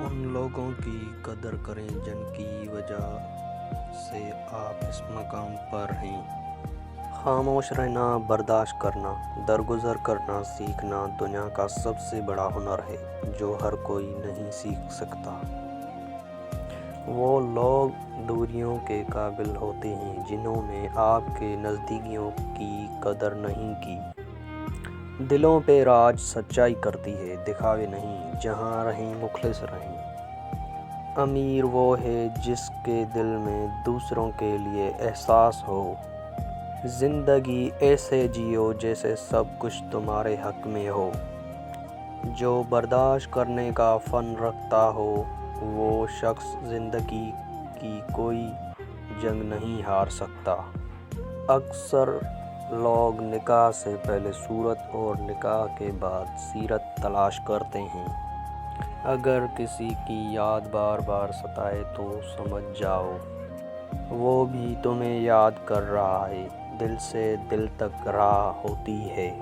ان لوگوں کی قدر کریں جن کی وجہ سے آپ اس مقام پر ہیں۔ خاموش رہنا، برداشت کرنا، درگزر کرنا سیکھنا دنیا کا سب سے بڑا ہنر ہے جو ہر کوئی نہیں سیکھ سکتا۔ وہ لوگ دوریوں کے قابل ہوتے ہیں جنہوں نے آپ کے نزدیکیوں کی قدر نہیں کی۔ دلوں پہ راج سچائی کرتی ہے، دکھاوے نہیں۔ جہاں رہیں مخلص رہیں۔ امیر وہ ہے جس کے دل میں دوسروں کے لیے احساس ہو۔ زندگی ایسے جیو جیسے سب کچھ تمہارے حق میں ہو۔ جو برداشت کرنے کا فن رکھتا ہو وہ شخص زندگی کی کوئی جنگ نہیں ہار سکتا۔ اکثر لوگ نکاح سے پہلے صورت اور نکاح کے بعد سیرت تلاش کرتے ہیں۔ اگر کسی کی یاد بار بار ستائے تو سمجھ جاؤ وہ بھی تمہیں یاد کر رہا ہے۔ دل سے دل تک راہ ہوتی ہے۔